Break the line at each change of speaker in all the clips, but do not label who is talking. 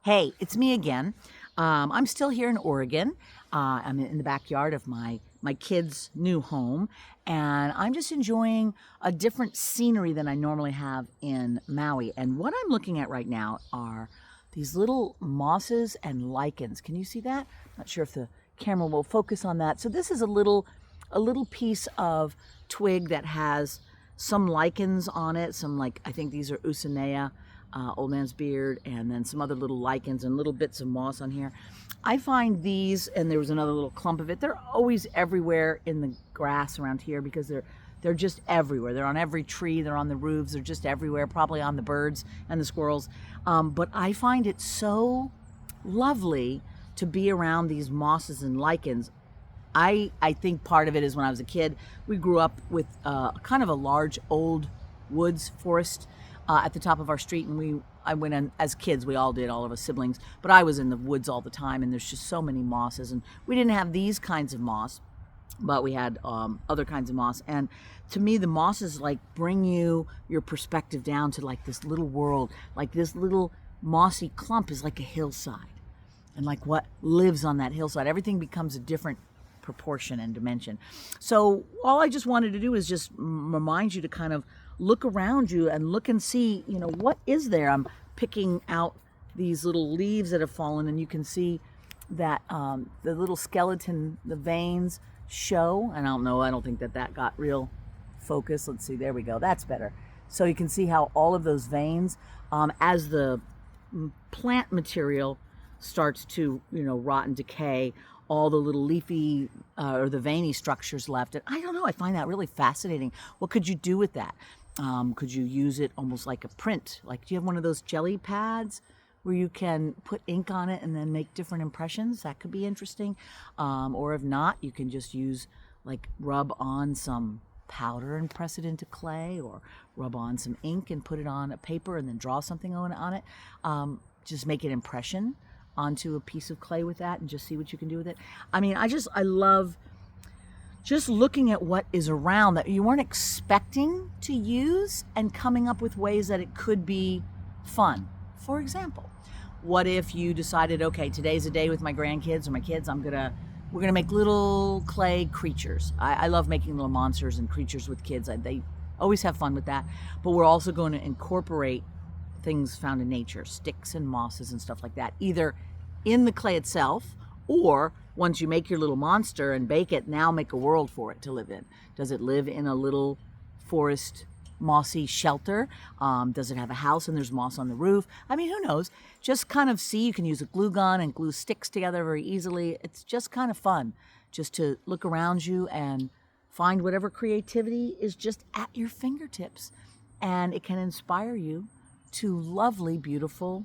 Hey, it's me again. I'm still here in Oregon. I'm in the backyard of my kids' new home, and I'm just enjoying a different scenery than I normally have in Maui. And what I'm looking at right now are these little mosses and lichens. Can you see that? Not sure if the camera will focus on that. So this is a little piece of twig that has some lichens on it. Some, like, I think these are Usonea, old man's beard, and then some other little lichens and little bits of moss on here. I find these, and there was another little clump of it. They're always everywhere in the grass around here because they're just everywhere. They're on every tree. They're on the roofs. They're just everywhere. Probably on the birds and the squirrels. But I find it so lovely to be around these mosses and lichens. I think part of it is when I was a kid, we grew up with kind of a large old woods forest at the top of our street, and I went in as kids. We all did, all of us siblings. But I was in the woods all the time, and there's just so many mosses, and we didn't have these kinds of moss, but we had other kinds of moss. And to me, the mosses like bring your perspective down to like this little world. Like this little mossy clump is like a hillside, and like what lives on that hillside, everything becomes a different proportion and dimension. So all I just wanted to do is just remind you to kind of look around you and look and see, what is there. I'm picking out these little leaves that have fallen, and you can see that the little skeleton, the veins show. And I don't think that got real focus. Let's see, there we go, that's better. So you can see how all of those veins, as the plant material starts to rot and decay, all the little leafy or the veiny structures left. And I don't know, I find that really fascinating. What could you do with that? Could you use it almost like a print? Like, do you have one of those jelly pads where you can put ink on it and then make different impressions? That could be interesting. Or if not, you can just use, like, rub on some powder and press it into clay, or rub on some ink and put it on a paper and then draw something on it. Just make an impression onto a piece of clay with that and just see what you can do with it. I mean, I love just looking at what is around that you weren't expecting to use and coming up with ways that it could be fun. For example, what if you decided, okay, today's a day with my grandkids or my kids, we're gonna make little clay creatures. I love making little monsters and creatures with kids. They always have fun with that. But we're also going to incorporate things found in nature, sticks and mosses and stuff like that, either in the clay itself, or once you make your little monster and bake it, now make a world for it to live in. Does it live in a little forest mossy shelter? Does it have a house and there's moss on the roof? I mean, who knows? Just kind of see. You can use a glue gun and glue sticks together very easily. It's just kind of fun just to look around you and find whatever creativity is just at your fingertips. And it can inspire you to lovely, beautiful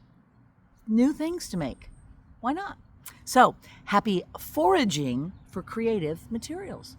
new things to make. Why not? So, happy foraging for creative materials.